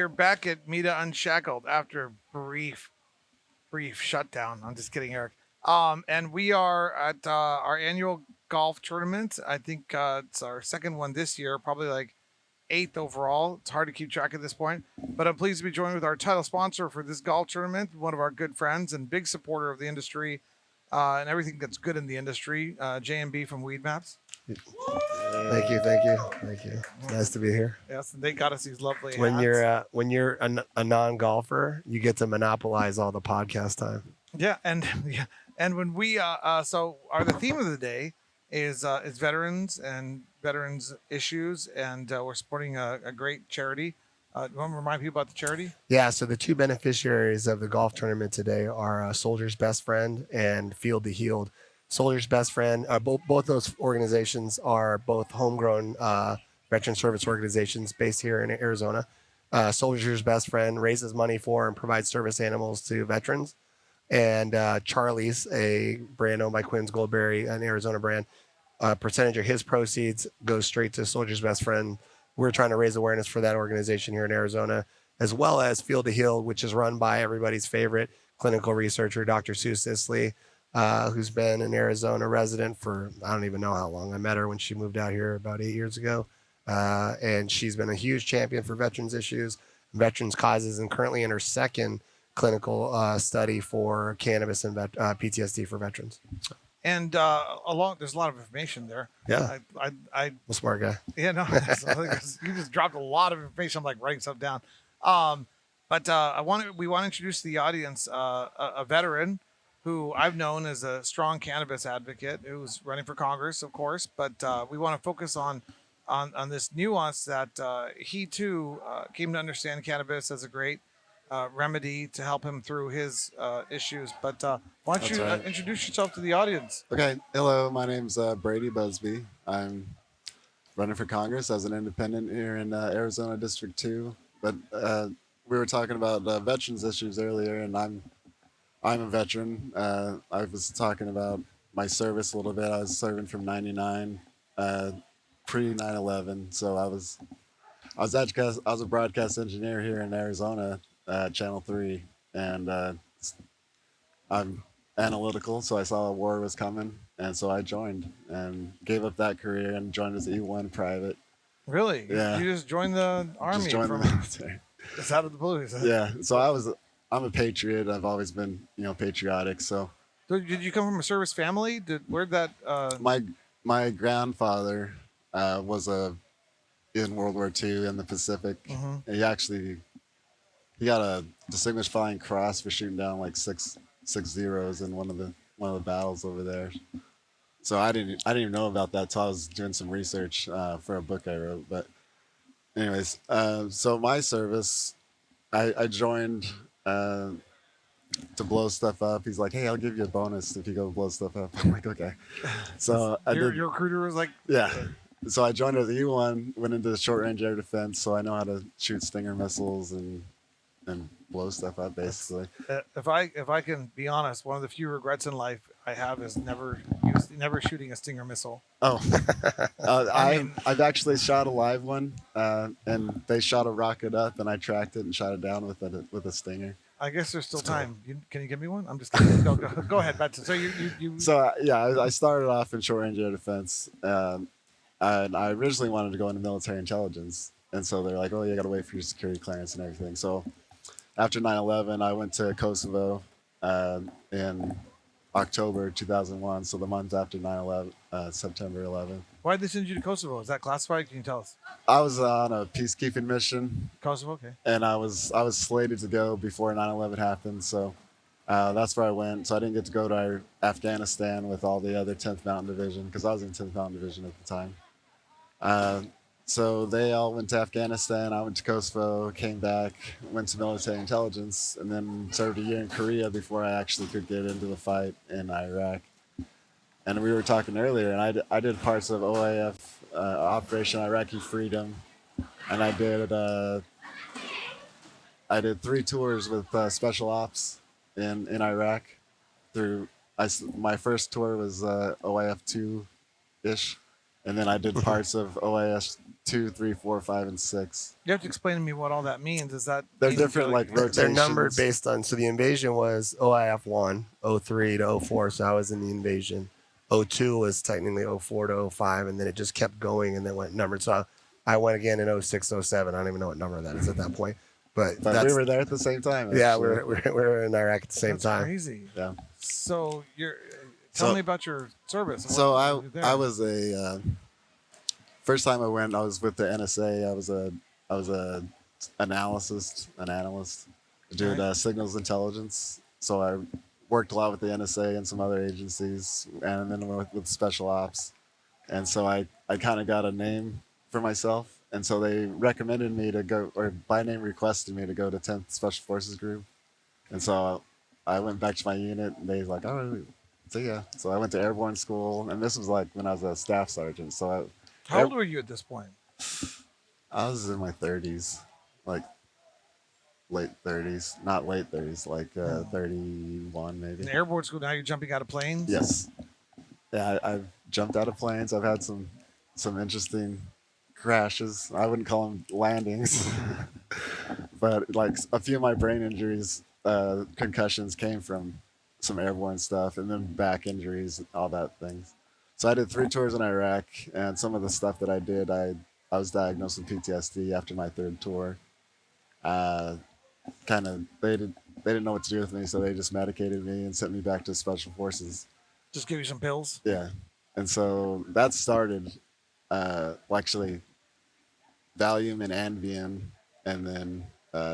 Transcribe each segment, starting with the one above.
are back at Meta Unshackled after a brief shutdown. I'm just kidding, Eric. And we are at our annual golf tournament. I think it's our second one this year, probably like eighth overall. It's hard to keep track at this point, but I'm pleased to be joined with our title sponsor for this golf tournament, one of our good friends and big supporter of the industry and everything that's good in the industry, JMB from Weed Maps. Thank you. It's nice to be here. Yes, and they got us these lovely When hats. you're a non-golfer, you get to monopolize all the podcast time. Yeah, and yeah, and when we so the theme of the day is veterans and veterans issues, and we're supporting a great charity. You want to remind people about the charity? Yeah, so the two beneficiaries of the golf tournament today are Soldier's Best Friend and Field to Healed. Soldier's Best Friend, both those organizations are both homegrown veteran service organizations based here in Arizona. Soldier's Best Friend raises money for and provides service animals to veterans. And Charlie's, a brand owned by Quinn's Goldberry, an Arizona brand, a percentage of his proceeds goes straight to Soldier's Best Friend. We're trying to raise awareness for that organization here in Arizona, as well as Field to Heal, which is run by everybody's favorite clinical researcher, Dr. Sue Sisley, who's been an Arizona resident for I don't even know how long. I met her when she moved out here about 8 years ago. And she's been a huge champion for veterans issues, veterans causes, and currently in her second clinical study for cannabis and PTSD for veterans. And there's a lot of information there. Yeah, I'm a smart guy. Yeah, no, you just dropped a lot of information. I'm like writing stuff down. But we want to introduce to the audience a veteran who I've known as a strong cannabis advocate who's running for Congress, of course. But we want to focus on this nuance that he too came to understand cannabis as a great remedy to help him through his issues. But why don't you introduce yourself to the audience? Okay. Hello, my name's Brady Busby. I'm running for Congress as an independent here in Arizona District 2. But we were talking about veterans issues earlier, and I'm a veteran. I was talking about my service a little bit. I was serving from '99, pre 9/11. So I was a broadcast engineer here in Arizona, Channel 3, and I'm analytical, so I saw a war was coming, and so I joined and gave up that career and joined as E1 private. Really? Yeah. You just joined the army? Just joined the military. It's out of the blue. Yeah. So I'm a patriot. I've always been, patriotic. So. Did you come from a service family? Where'd that? My grandfather was in World War II in the Pacific. Mm-hmm. And he got a Distinguished Flying Cross for shooting down like six zeros in one of the battles over there. So I didn't even know about that till I was doing some research for a book I wrote. But anyways, so my service, I joined to blow stuff up. He's like, "Hey, I'll give you a bonus if you go blow stuff up." I'm like, "Okay." So your recruiter was like, "Yeah." So I joined as E1, went into the short range air defense, so I know how to shoot Stinger missiles and blow stuff up, basically. If I can be honest, one of the few regrets in life I have is never shooting a Stinger missile. Oh, I've actually shot a live one, and they shot a rocket up, and I tracked it and shot it down with a Stinger. I guess there's still time. Can you give me one? I'm just kidding. Go ahead, Matt. So you. So I started off in short range air defense, and I originally wanted to go into military intelligence, and so they're like, "Oh, you got to wait for your security clearance and everything." So after 9/11, I went to Kosovo in October 2001, so the month after 9/11, September 11th. Why did they send you to Kosovo? Is that classified? Can you tell us? I was on a peacekeeping mission. Kosovo, okay. And I was slated to go before 9/11 happened, so that's where I went. So I didn't get to go to Afghanistan with all the other 10th Mountain Division because I was in 10th Mountain Division at the time. So they all went to Afghanistan. I went to Kosovo, came back, went to military intelligence, and then served a year in Korea before I actually could get into the fight in Iraq. And we were talking earlier, and I did parts of OAF, Operation Iraqi Freedom, and I did 3 tours with Special Ops in Iraq. My first tour was OAF 2-ish, and then I did parts of OAS 2, 3, 4, 5, and 6. You have to explain to me what all that means. Is that They're means different, like rotations. They're numbered based on, so the invasion was OIF 1, 03 to 04, so I was in the invasion. 02 was technically 04 to 05, and then it just kept going and then went numbered. So I went again in 06, 07. I don't even know what number that is at that point. But we were there at the same time. Actually. Yeah, we're in Iraq at the same time. Crazy. Yeah. So tell me about your service. So I was a first time I went. I was with the NSA. I was a analyst, did signals intelligence. So I worked a lot with the NSA and some other agencies, and then with special ops. And so I kind of got a name for myself. And so they recommended me to go, or by name requested me to go to 10th Special Forces Group. And so I went back to my unit, and they was like, "Oh, see ya." So I went to airborne school, and this was like when I was a staff sergeant. So how old were you at this point? I was in my 30s, like late 30s, not late 30s, like 31 maybe. In airborne school, now you're jumping out of planes? Yes. Yeah, I've jumped out of planes. I've had some interesting crashes. I wouldn't call them landings, but like a few of my brain injuries, concussions came from some airborne stuff, and then back injuries, all that things. So I did 3 tours in Iraq, and some of the stuff that I did, I was diagnosed with PTSD after my 3rd tour. Kind of, they didn't know what to do with me, so they just medicated me and sent me back to Special Forces. Just give you some pills? Yeah, and so that started. Actually, Valium and Anvian, and then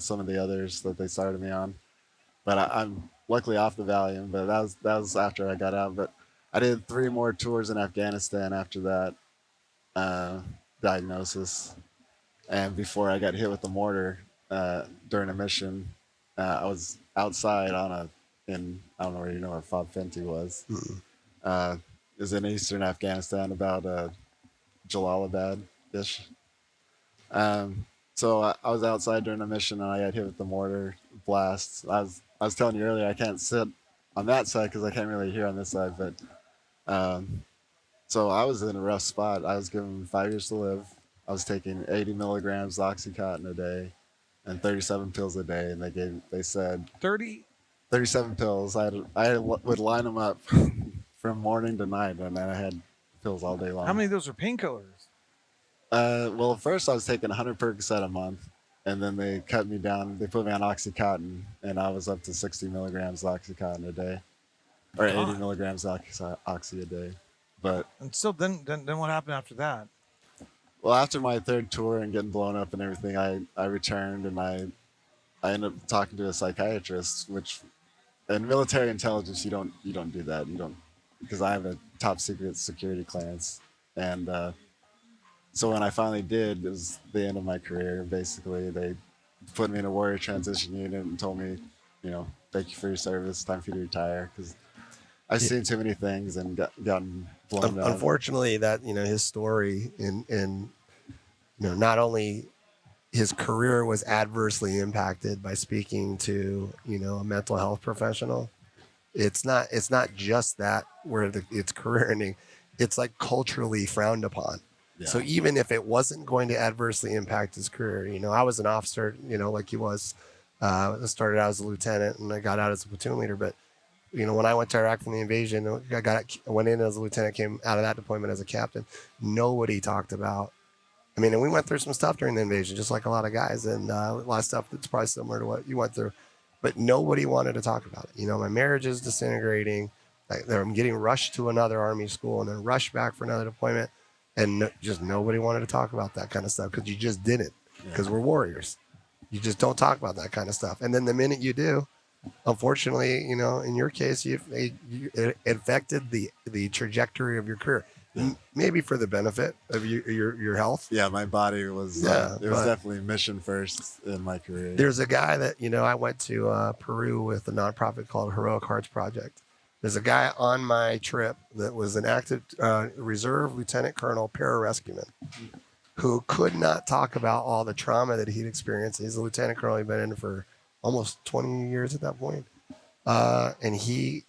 some of the others that they started me on. But I'm luckily off the Valium. But that was after I got out. But I did 3 more tours in Afghanistan after that diagnosis, and before I got hit with the mortar during a mission, I was outside I don't know where you know where Fob Fenty was. It was in eastern Afghanistan, about Jalalabad-ish. So I was outside during a mission, and I got hit with the mortar blast. I was telling you earlier, I can't sit on that side because I can't really hear on this side. But so I was in a rough spot. I was given 5 years to live. I was taking 80 milligrams Oxycontin a day and 37 pills a day, and they said 37 pills. I would line them up from morning to night, and then I had pills all day long. How many of those are painkillers? Well, at first I was taking 100 Percocet a month, and then they cut me down. They put me on Oxycontin, and I was up to 60 milligrams Oxycontin a day, or 80 milligrams Oxy a day. But and still, then what happened after that? Well, after my 3rd tour and getting blown up and everything, I returned, and I ended up talking to a psychiatrist, which in military intelligence you don't do that. You don't, because I have a top secret security clearance, and so when I finally did, it was the end of my career. Basically, they put me in a warrior transition unit and told me, thank you for your service. Time for you to retire, because I've seen too many things and gotten blown up. Unfortunately, that his story in not only his career was adversely impacted by speaking to a mental health professional. It's not just that where it's career ending. It's like culturally frowned upon. Yeah. So even if it wasn't going to adversely impact his career, I was an officer, like he was. I started out as a lieutenant and I got out as a platoon leader. But when I went to Iraq from the invasion, I went in as a lieutenant, came out of that deployment as a captain. Nobody talked about. And we went through some stuff during the invasion, just like a lot of guys, and a lot of stuff that's probably similar to what you went through. But nobody wanted to talk about it. My marriage is disintegrating. I'm getting rushed to another Army school and then rushed back for another deployment. And just nobody wanted to talk about that kind of stuff because you just didn't, because we're warriors. You just don't talk about that kind of stuff. And then the minute you do, unfortunately, in your case, it affected the trajectory of your career. Yeah. Maybe for the benefit of your health. Yeah, my body was it was definitely mission first in my career. There's a guy that I went to Peru with a nonprofit called Heroic Hearts Project. There's a guy on my trip that was an active reserve lieutenant colonel pararescueman who could not talk about all the trauma that he'd experienced. He's a lieutenant colonel. He'd been in for almost 20 years at that point. And he,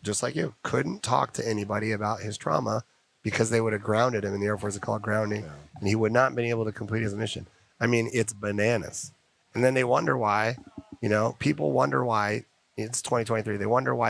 just like you, couldn't talk to anybody about his trauma because they would have grounded him, and the Air Force would call grounding, Yeah. and he would not have been able to complete his mission. I mean, it's bananas. And then they wonder why, people wonder why it's 2023. They wonder why.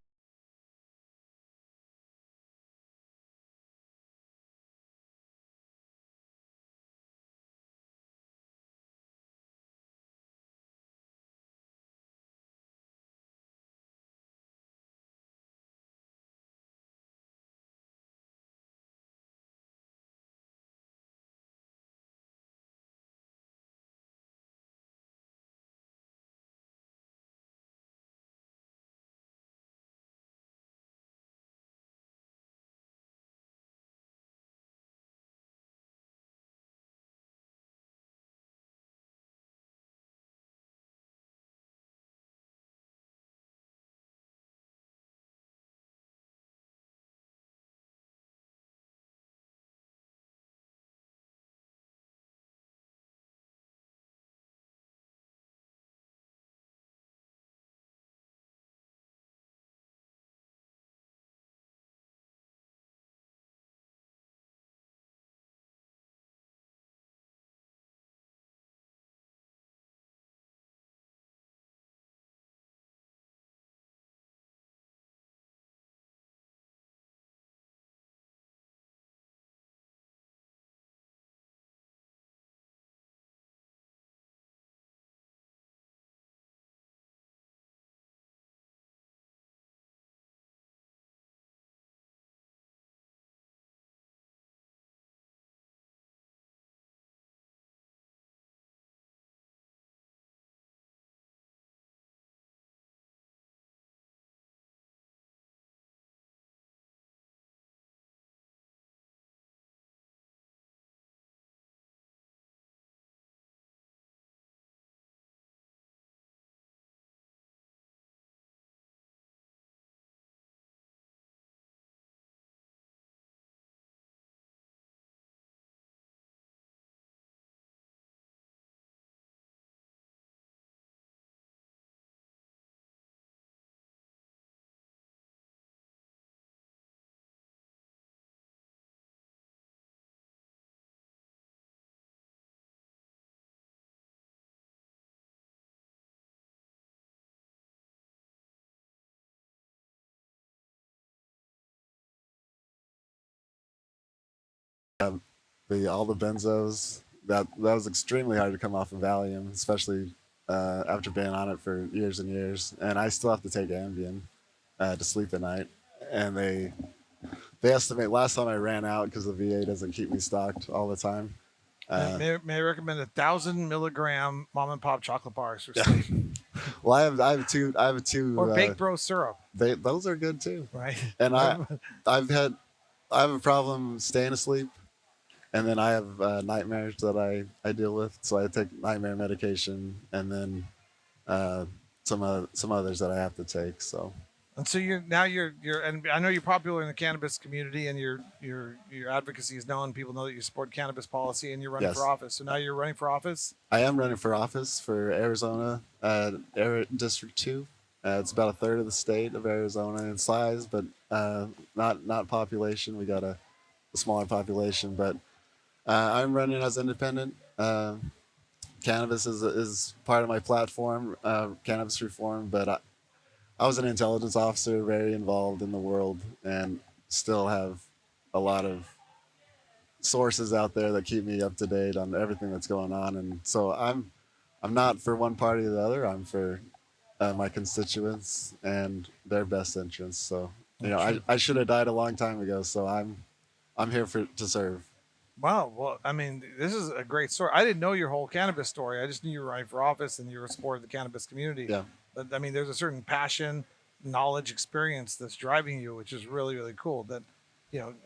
All the benzos, that was extremely hard to come off of Valium, especially after being on it for years and years. And I still have to take Ambien to sleep at night. And they estimate last time I ran out because the VA doesn't keep me stocked all the time. May I recommend 1,000 milligram mom and pop chocolate bars for sleep, Well, I have two or baked bro syrup, those are good too. right? And I have a problem staying asleep, and then I have nightmares that I deal with. So I take nightmare medication, and then some others that I have to take. So And so you're and I know you're popular in the cannabis community, and your advocacy is known. People know that you support cannabis policy, and you're running yes, for office. So now you're running for office. I am running for office for Arizona, District 2. It's about a third of the state of Arizona in size, but not population. We got a smaller population, but I'm running as independent. Cannabis is part of my platform, cannabis reform, but I was an intelligence officer, very involved in the world, and still have a lot of sources out there that keep me up to date on everything that's going on. And so I'm not for one party or the other. I'm for my constituents and their best interests. So I should have died a long time ago. So I'm here to serve. Wow. Well, I mean, this is a great story. I didn't know your whole cannabis story. I just knew you were running for office and you were supporting the cannabis community. Yeah. But I mean, there's a certain passion, knowledge, experience that's driving you, which is really, really cool. That,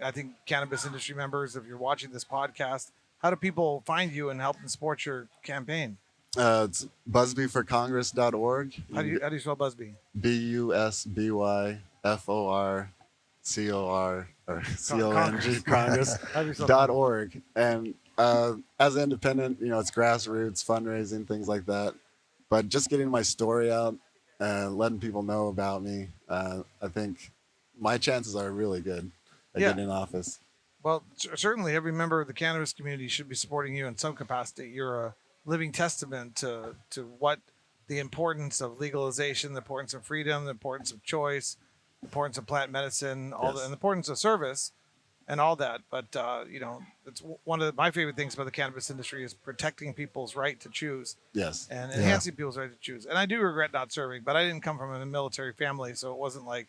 I think cannabis industry members, if you're watching this podcast, how do people find you and help and support your campaign? It's busbyforcongress.org. How do you spell Busby? BUSBYFORCOR or CONG Congress. How do you spell Congress.org. And as an independent, it's grassroots fundraising, things like that. But just getting my story out and letting people know about me, I think my chances are really good at Yeah. getting in office. Well, certainly every member of the cannabis community should be supporting you in some capacity. You're a living testament to what the importance of legalization, the importance of freedom, the importance of choice, the importance of plant medicine, Yes. and the importance of service and all that. But it's one of my favorite things about the cannabis industry is protecting people's right to choose Yes. and Yeah. enhancing people's right to choose. And I do regret not serving, but I didn't come from a military family, so it wasn't like,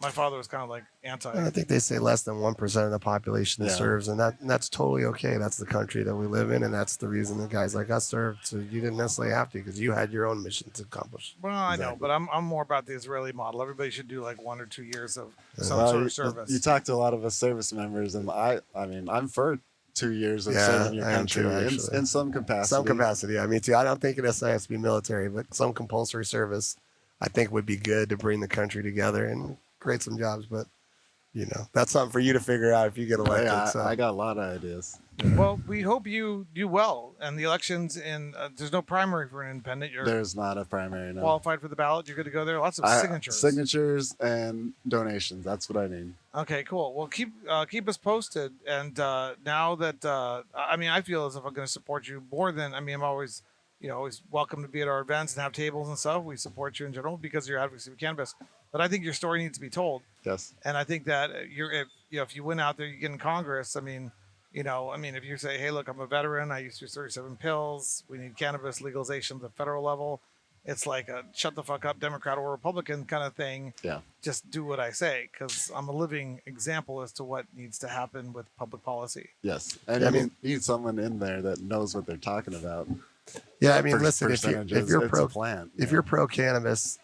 my father was kind of like anti. I think they say less than 1% of the population Yeah. serves, and that's totally okay. That's the country that we live in, and that's the reason that guys like us served. So you didn't necessarily have to, because you had your own mission to accomplish. Well, I know, Exactly. but I'm more about the Israeli model. Everybody should do like 1 or 2 years of some Well, sort you, of service. you talk to a lot of us service members, and I mean, I'm for 2 years of Yeah, serving your I am country too, actually. in some capacity. Some capacity, yeah, me too. I don't think it necessarily has to be military, but some compulsory service, I think, would be good to bring the country together and create some jobs. But that's something for you to figure out if you get elected. Yeah, so. I got a lot of ideas. Well, we hope you do well. And the elections there's no primary for an independent. You're There's not a primary. No. qualified for the ballot. You're good to go there. Lots of signatures. Signatures and donations. That's what I need. Okay, cool. Well, keep us posted. And now that I feel as if I'm going to support you more than I'm always always welcome to be at our events and have tables and stuff. We support you in general because of your advocacy for cannabis. But I think your story needs to be told. Yes. And I think that if you went out there, you get in Congress. If you say, hey, look, I'm a veteran. I used to use 37 pills. We need cannabis legalization at the federal level. It's like a shut the fuck up Democrat or Republican kind of thing. Yeah. Just do what I say, because I'm a living example as to what needs to happen with public policy. Yes. And Yeah, you need someone in there that knows what they're talking about. Yeah, listen, if Percentages, you're it's pro a plant. if you're pro cannabis,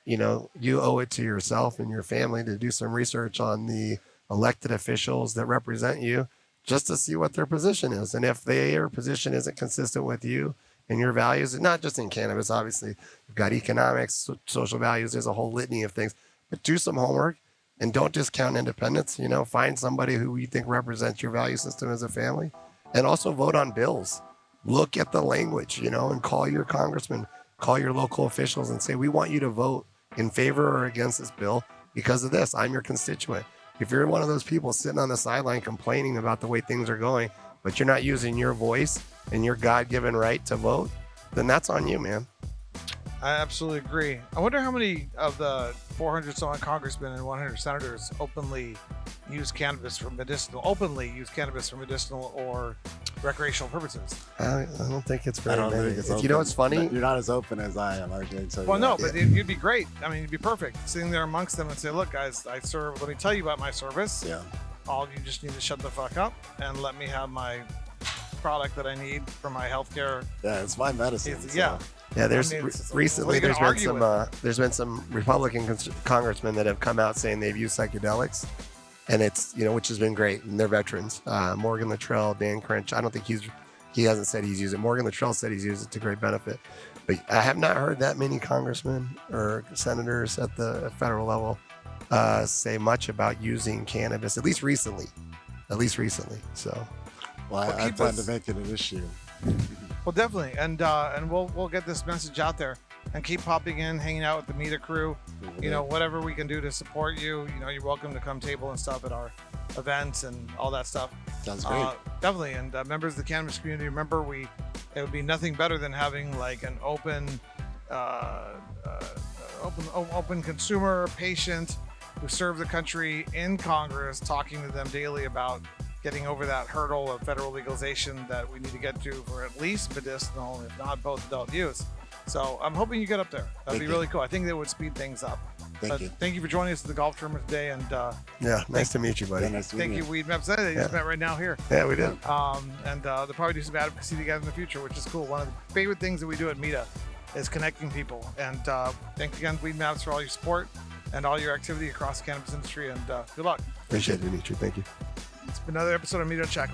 you owe it to yourself and your family to do some research on the elected officials that represent you, just to see what their position is. And if their position isn't consistent with you and your values, and not just in cannabis, obviously, you've got economics, social values, there's a whole litany of things, but do some homework and don't discount independence. Find somebody who you think represents your value system as a family, and also vote on bills. Look at the language, and call your congressman, call your local officials and say, we want you to vote in favor or against this bill because of this. I'm your constituent. If you're one of those people sitting on the sideline complaining about the way things are going, but you're not using your voice and your God-given right to vote, then that's on you, man. I absolutely agree. I wonder how many of the 400 some odd congressmen and 100 senators openly use cannabis for medicinal or recreational purposes. I don't think it's I very don't many. think it's If open. you know what's funny? You're not as open as I am, RJ. So Well, yeah. no, but you'd be great. You'd be perfect sitting there amongst them and say, look, guys, I serve. Let me tell you about my service. Yeah. All of you just need to shut the fuck up and let me have my product that I need for my healthcare. Yeah, it's my medicine. It's- so- yeah. Yeah, there's what recently are you gonna there's been some Republican congressmen that have come out saying they've used psychedelics, and it's which has been great, and they're veterans. Morgan Luttrell, Dan Crench. I don't think he hasn't said he's used it. Morgan Luttrell said he's used it to great benefit, but I have not heard that many congressmen or senators at the federal level say much about using cannabis, at least recently. So Well, I keep plan us- to make it an issue. Well, definitely, and we'll get this message out there and keep popping in, hanging out with the Meta crew. Whatever we can do to support you. You're welcome to come table and stuff at our events and all that stuff. Sounds great. Definitely, and members of the cannabis community, remember it would be nothing better than having like an open consumer patient who serve the country in Congress, talking to them daily about getting over that hurdle of federal legalization that we need to get to for at least medicinal, if not both adult use. So I'm hoping you get up there. That'd Thank be you. really cool. I think that would speed things up. Thank you. Thank you for joining us at the golf tournament today, and yeah, nice to meet you, buddy. Yeah, nice to meet thank you, Weed Maps. They just met right now here. Yeah, we did. And they'll probably do some advocacy together in the future, which is cool. One of the favorite things that we do at Meta is connecting people. And thanks again, Weed Maps, for all your support and all your activity across the cannabis industry. And good luck. Appreciate it, Dimitri. Thank you. It's been another episode of Meta Check.